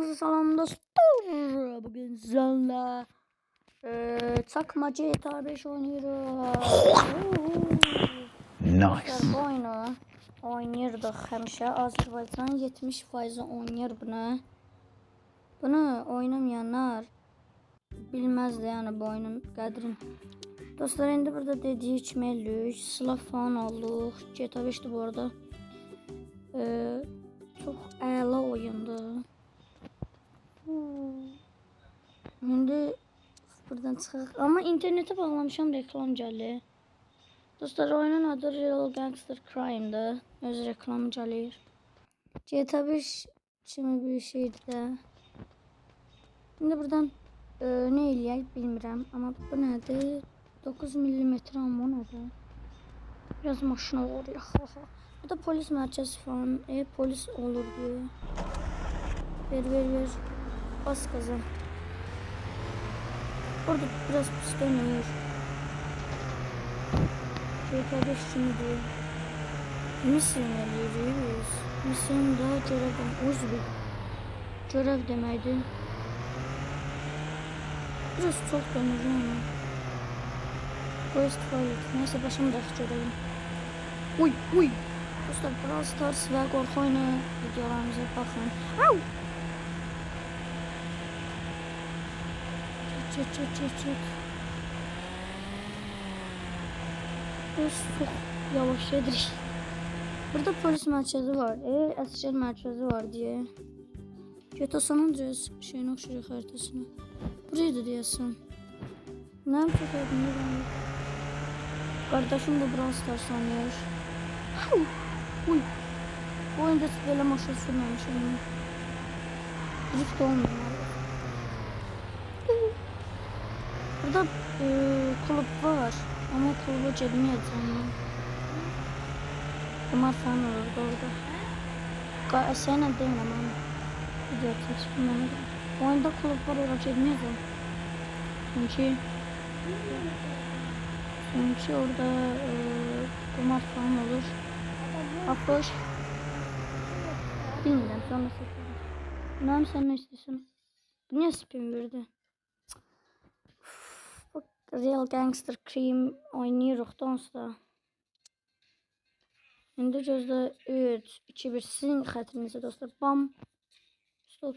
Hepinize selam dostlar. Bugün sizlerle çakma GTA 5 oynuyoruz. Nice. Bu oyunu oynayırdıq həmişə. Azərbaycan 70% oynayır bunu. Bunu oynamayanlar bilməzdi yani bu oyunun qədrini. Dostlar, indi burada dediği içməliyik. Silah falan aldık. GTA 5'ti bu arada. Çok əla oyundu. Şimdi buradan çıxaq. Ama internete bağlamışam, reklam gəlir. Dostlar, oyunun adı Real Gangster Crime'dı. Öz reklam gəlir. GTA 5 kimi bir şeydi də. Şimdi buradan ne eləyək bilmirəm. Ama bu nədir? 9 mm amma nədir? Biraz maşına uğrayaq. Bu da polis merkezi falan. Polis olur diye. Ver. Bas gaza. Orada biraz pis dönüyor. GTA 5 şimdi misyon alıyoruz. Misyonda görevden uzun. Görev demeydi. Biraz çok dönür ama. Quest file. Neyse başımdaki görevim. Uy. Dostlar, Brawl Stars ve korku oyunu videolarımıza bakın. Au! Çık. Biz çok yavaş yedik. Burada polis merkezi var. Asker merkezi var diye. GTA San Andreas şeyin okşayacak haritasını. Burayı da diyorsun. Ne yapacak adını ben? Kardeşim de Brawl Stars oynuyor. Uy. Bu oyunda böyle maşa sürmemişim. Drift olmuyor. Burada kulüp var. Ama kulübü cebime yatırmıyor. Kumar falan olurdu orada. Seninle değil ama. Video atıyorsun. Bu oyunda kulüp var, orada cebime yatırmıyor. Çünkü orada kumar falan olur. Afoş. Bilmiyorum, sonra seçelim. Sen ne istiyorsun? Bu niye spin verdi? Bak, Real Gangster Crime oynuyoruz da. Şimdi gözde 3, 2, 1 sizin xətrinize dostlar. Bam. Stop.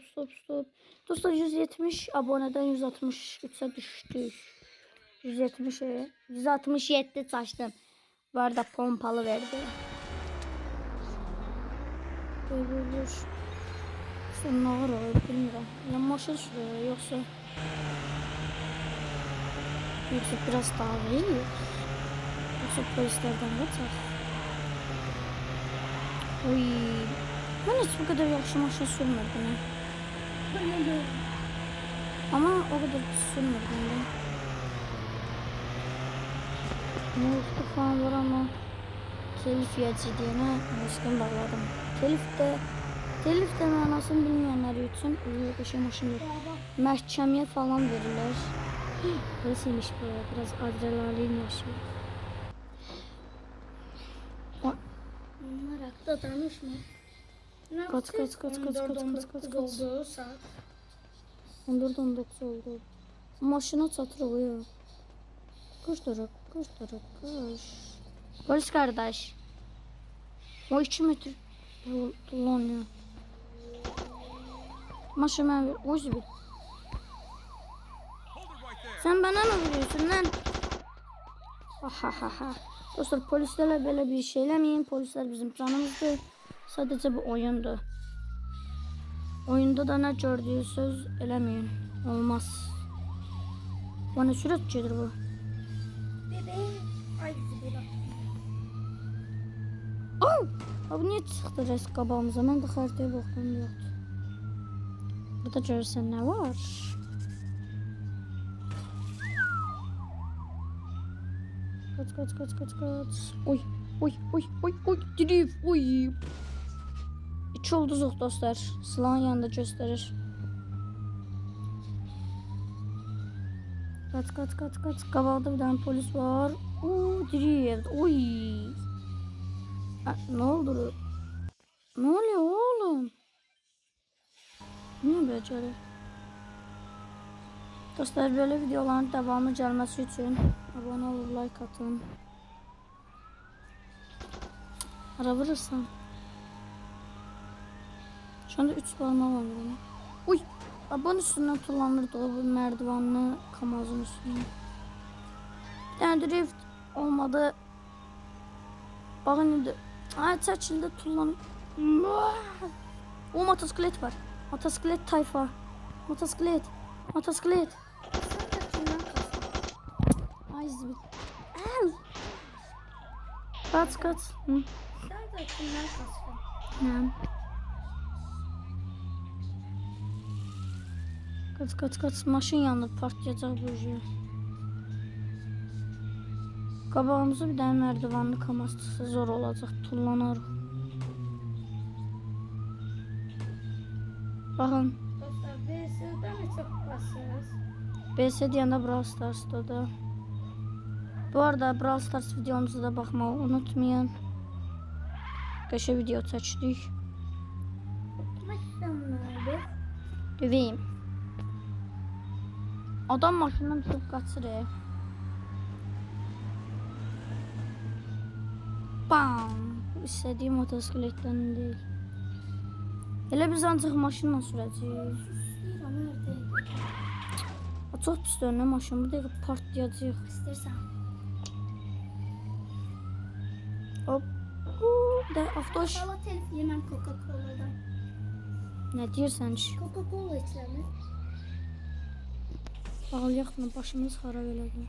Dostlar, 170 aboneden 163'e düştük. 167 çaşdım. Bu arada pompalı verdi. Böyle. Sen ne var o bilmiyorum. Ya maşın sürüyor yoksa biraz daha iyi. Yoksa polislerden kaçar. Uy. Ben hiç bu kadar yaxşı maşın sürmürdüm. Ama o kadar sürmürdüm. Mutlu falan var ama telif yiyeceğine mesken bağladım. Telif de manasını bilmeyenler için yaşamışım. Məhkəməyə falan verirler. Nasılmış bu? Biraz adrenalin yaşıyor. Merakta danışma. Kaç. Oldu saat. 14-19 oldu. Maşına çatır oluyor. Koş. Polis kardeş. O 2 metre kullanıyor. Maşına bir. Sen bana mı vuruyorsun lan? Ha. Dostlar, polislerle böyle bir şey eləməyin. Polisler bizim canımızdır. Sadece bu oyundu. Oyunda da ne gördüğü söz eləməyin. Olmaz. Bana sürət gedir bu. Ay zibira. Abi niye çıxdı rəs qabağımıza? Mən də xəritəyə baxdım, yoxdur. Burada görürsən nə var? Kaç. Oy. Drift. Oy. 2 olduq dostlar. Silahın yanında göstərir. Kaç. Qabaqda bir tane polis var. Drift. Oy. Ne oldu? Ne oluyor oğlum? Niye böyle? Dostlar, böyle videoların devamı gelmesi için abone olup like atın. Ara vurursan. Şu anda 3 parmağı var benim. Uy! Abone üstünden tullanırdı o bu merdivenli kamazın üstüne. Bir tane drift olmadı. Bakın indi. Ay çəkildi tullanır. O motosiklet var. Motosiklet tayfa. Motosiklet. Motosiklet. Ay zibit. Kaç kaç. Hı. Sen de kimden kasın? Ne? Kaç. Maşın yanır, partlayacaq bu ucu. Qabağımızda bir dənə merdivenli kamaz çıxsa zor olacaq. Tullanarıq. Baxın. Dostlar, BS'den mi çok basırız? BS deyəndə Brawl Stars'da da. Bu arada Brawl Stars videomuzu da baxmağı unutmayın. Qəşə video çəkdik. Tutmak istemiyorum abi. Döveyim. Adam maşından düşüb qaçır. Bam! Bu istədiyim motosikletdən deyil. Elə biz ancaq maşınla sürəcəyik. İran neredeydi? Çox pis dönə maşın. Bu dəqiqə partlayacaq. İstersen. Hop. De avtoş. Kola telif yemem Coca-Cola'dan. Nə deyirsən ki? Coca-Cola içilir. Bağlayaq bunu, başımız xarab elədi.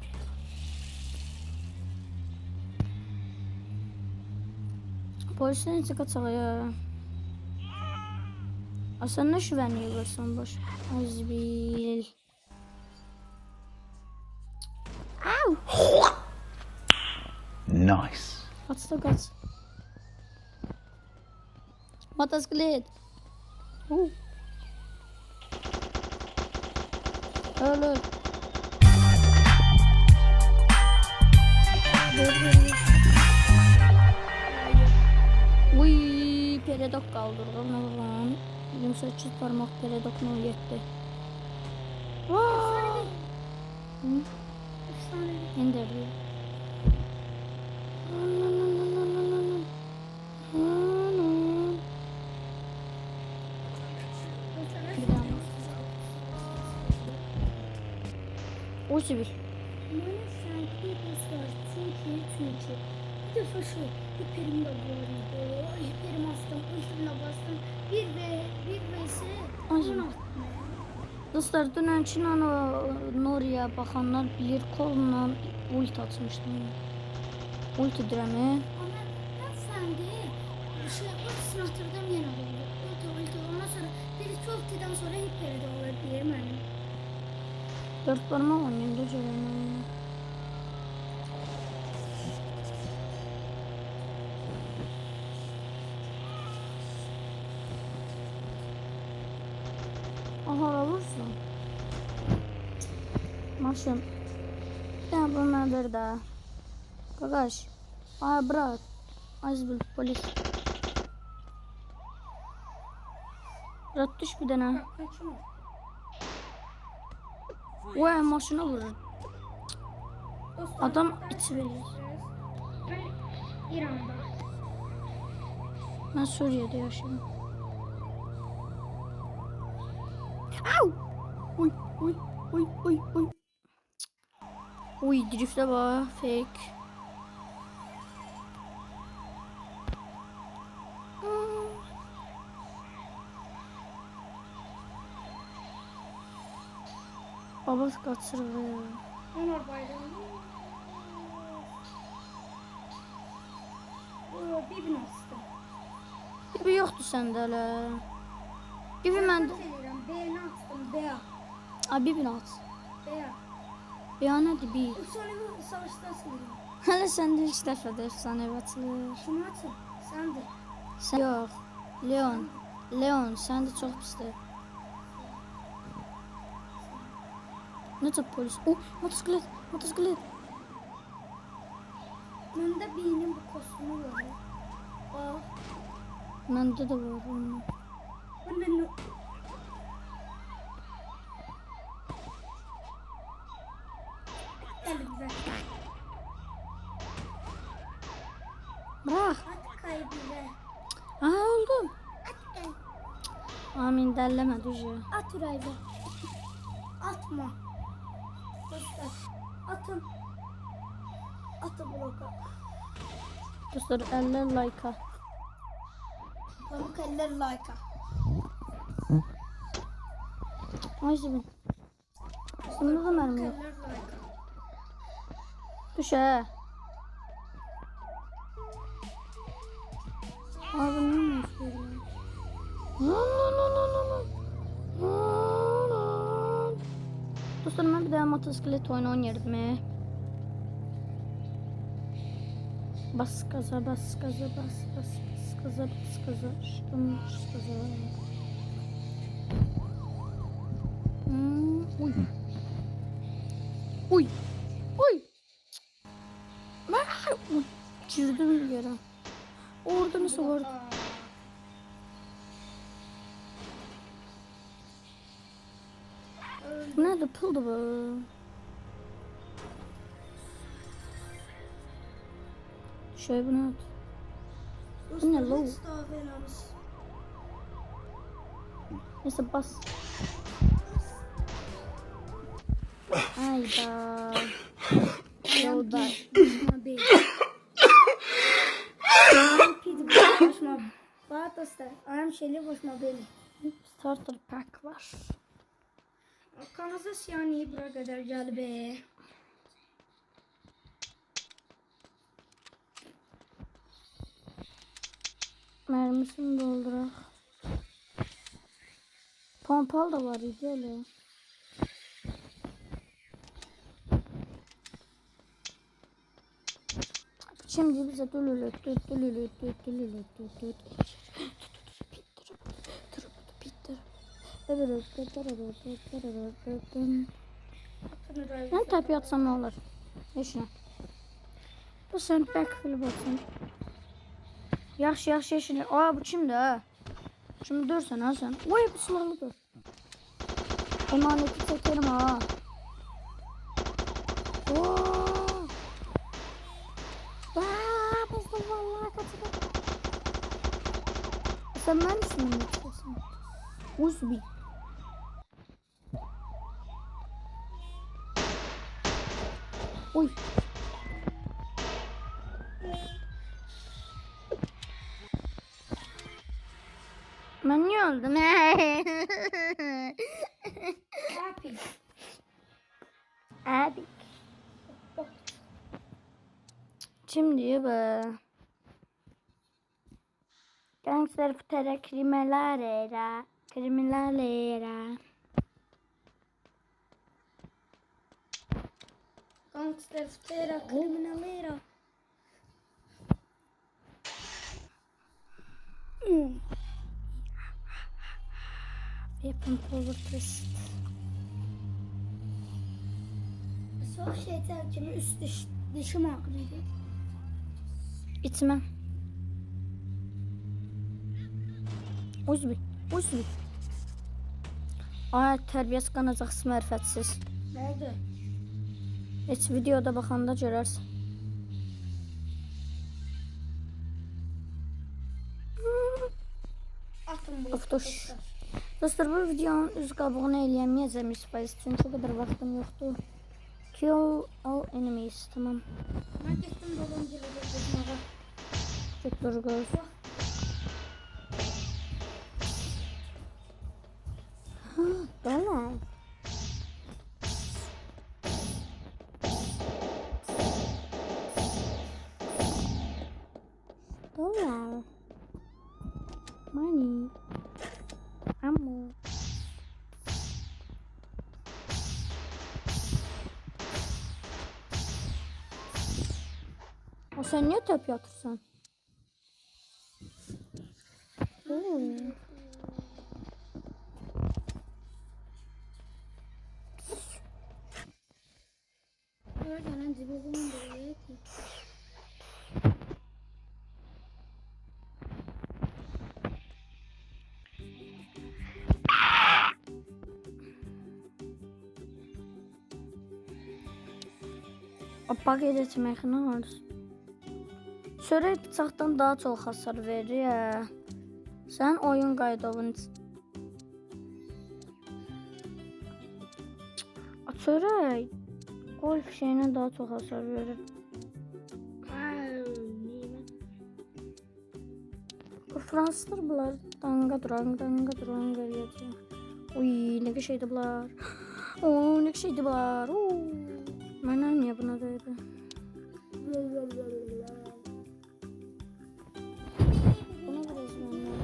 Polisdən necə qaçaq ya? Sən nə şüvənliyə görsən baş? Azbil. Au! Nice. Kaç. Motosiklet. Öl. Uy, peredok kaldırdım lan. 28 parmak peredok 07. Efsane. İndirdi. O sivil. Bana sanki dostlar çünkü. Bir defa şu hiperim de vardı. Hiperim astım, ultimle bastım. Bir vs Ay. 16. Dostlar, dünənkin Noriya baxanlar bilir, kolla ult açmışdım. Ulti dirəmi. Ama ben sende ultisini hatırladım yine oldu. Ulti. Ondan sonra bir iki ultiden sonra hiperi de olur diyelim hani. 4 parmaq oynayımda görəm. Aha, vursun. Maşın. Ya bunlar bir daha. Qaqaş. Ay, bırak. Azbil, polis. Bırak, düş bir dənə. Kaçma. Vay, maşına vurur. Dostlar, Adam ben- içi verir. Ben İran'da. Ben Suriye'de yaşıyorum. Au! Uy. Uy, drift'e bak, fake. Babası kaçırıyor. Onlar bayramı. Bir bin astım. Gibi yoktu sende hele. Gibi ben de. Beğeni attım. Beya. Abi bin at. Beya. Beyanədir bir. Sonra bu savaşta söylüyorum. Hələ səndə ilk dəfədir efsanə açılır. Kim atın? Sen de. Sən yox. Leon, sən də çox pisdir. Necə polis? Oh, motosiklet. Bende birinin bu kostümü var. Aa. Məndə də var onun. Ben Amin dəlleme düzü. At Üray'da. Atma. Dostlar. Atın. Atı bloka. Dostlar 50 like'a. Pamuk eller like'a. Ay zibin. Şimdi de mermi yok. Eller like'a. Düş he. Abi ne yapıyorsun? Dostlar ben bir daha motosiklet oyunu oynardım. Bas gaza bas gaza bas bas bas gaza bas gaza. Şuradan bas gaza. Uy. Uy. Uy. Ben çizdim yere. Orada nasıl vardı? Bu nerede pıldı bu? Şöyle bunu at. Bu ne low? Neyse bas. Ayda. Yolda. Boşma bey. Pidi boşma. Bak dostlar. Ayağım şeyli boşma beyli. Starter pack var. Kanızda yani buraya kadar geldi be. Mermisini doldurak. Pompal da var idi öyle. Şimdi bize dülülüt. Ben tepe atsam ne olur? Yaşına. Bu sen backflip atsan. Yaxşı yaşını. Aa bu kimdi ha? Şimdi dursan ha sen. Oy bu silahlıdır. Emaneti çekerim ha. Oo. Bizde vallahi kaçırdım. Sen ben misin mi istiyorsun? Uzbi. Uy. Ben niye öldüm? Happy. Abi. Şimdi be. Gangster futara kriminalera. Kriminalera. Gangster futera kriminalera. Weapon power test. Çok şey tercimi üst dışım ağrıydı. İçmem. Uzbi. Ay tərbiyəsi qanacaq mərifətsiz. Ne oldu? Heç videoda baxanda görərsən. Atın bu. Of dur. Dostlar bu videonun üz qabığını eləyəməyəcəm Space çünki o qədər vaxtım yoxdur. Kill all enemies. Tamam. Ben gittim babam gelecek bozmağa. Get dur göz. Dolar. Dolar. Money. Ammo. O sen niye tep yatırsan? Öğretmenin cibobunun böyle ki. Bak edetmək nə var? Çörək bıçaqdan daha çox hasar verir ya. Sən oyun qaydovun Çörək golf şeyinə daha çox hasar verir. Bu fransızlar bunlar danga duran gələcək. Uy, nə şeydi bunlar. Oo, nə şeydi bunlar. Oo. Mənə niyə buna dəydi? Buna biraz mənə.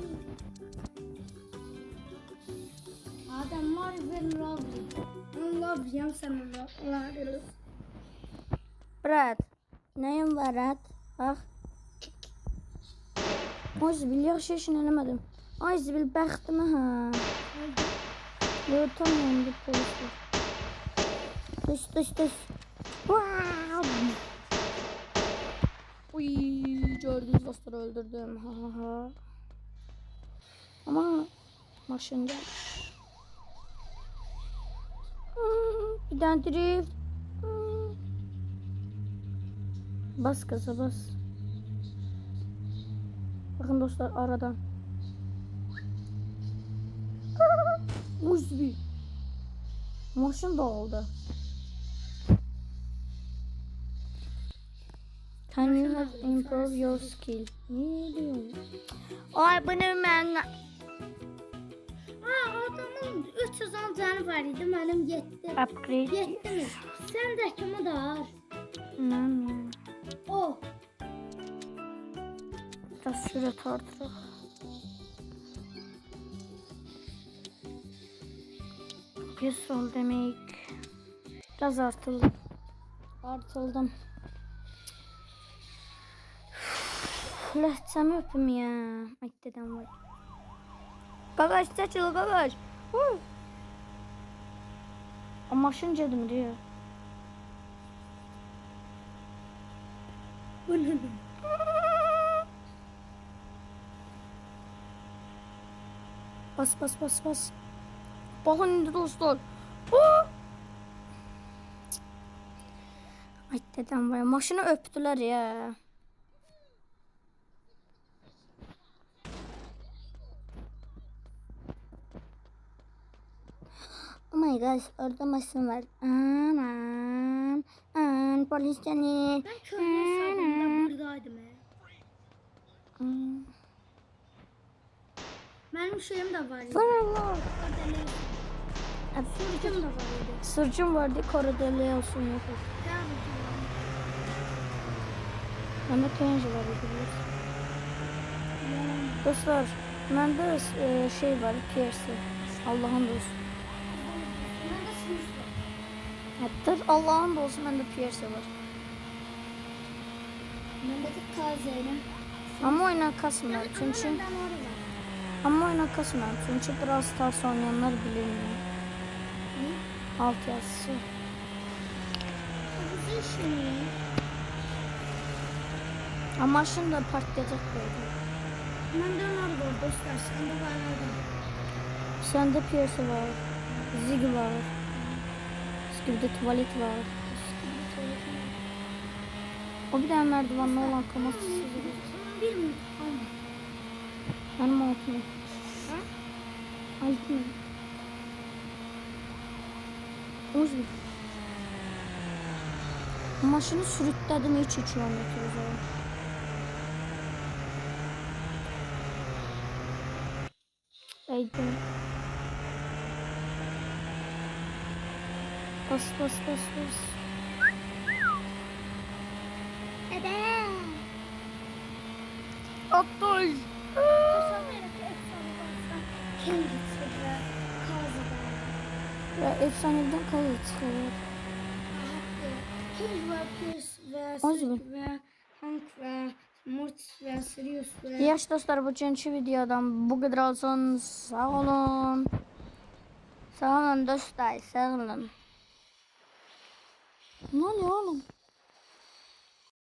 Adamlar ben lovely. Ben lovely'yim sen lovely. Brad, nəyim var Brad? Bax. Ay Zibil, yaxşı işin eləmədim. Ay Zibil, bəxtimə hə. Yox, tam yanında polis var. Düş. Wow. Uy, gördünüz dostları öldürdüm. Ha. Ama maşın gelmiş. Bir tane drift. Bas gaza bas. Bakın dostlar aradan. Uzbi. Maşın dağıldı. Can you have improve your skill? Ne diyorsun? Ay bunu ben... Adamın 310 canı var idi, mənim 7. Upgrade. 7 mi? Səndəki mi dar? Ne? O. Biraz sürət artırıq. Pis ol demek. Biraz artıldım. Ləhcəmi öpüm ya. Ay dedəm var. Qaqaş çəkil qaqaş. Maşın gedim diyor. Bu ne? Bas. Bakın indi dostlar. Ay dedəm var. Maşını öptülər ya. Oh my gosh, orada maşın var. Aman, polis gelir. Ben köylü sabunda buradaydım. Benim şeyim de var idi. Fırlar. Sürücüm de var idi. Sırcım vardı, korodeli olsun yok. Bende penci var idi. Dostlar, bende şey var, Pierce. Allah'ın dostu. Hatta Allah'ın da olsun bende Pierce var. Bende de kazeyim. Ama oyuna kasmıyor çünkü. Çünkü biraz Stars oynayanlar bilmiyor. Alt yazısı. Güzel şey. Ama şimdi patlayacak böyle. Bende onlar var dostlar. Sende var orada. Sende Pierce var. Zig var. Skibidi tuvalet var. O bir tane merdivenli olan kaması sızıyor. Bir mi? Tamam. Benim altım. Altım. Uzun. Maşını sürükledim 3 kilometre uzağa. Eydim. Bas. Ede. Atay. Ya efsaneden kalır çıkıyor. King ve Hank ve Mortis ve Sirius ve... Yaş dostlar, bu bugünkü videodan bu kadar olsun. Sağ olun. Sağ olun dostlar, sağ olun. Ne oluyor oğlum?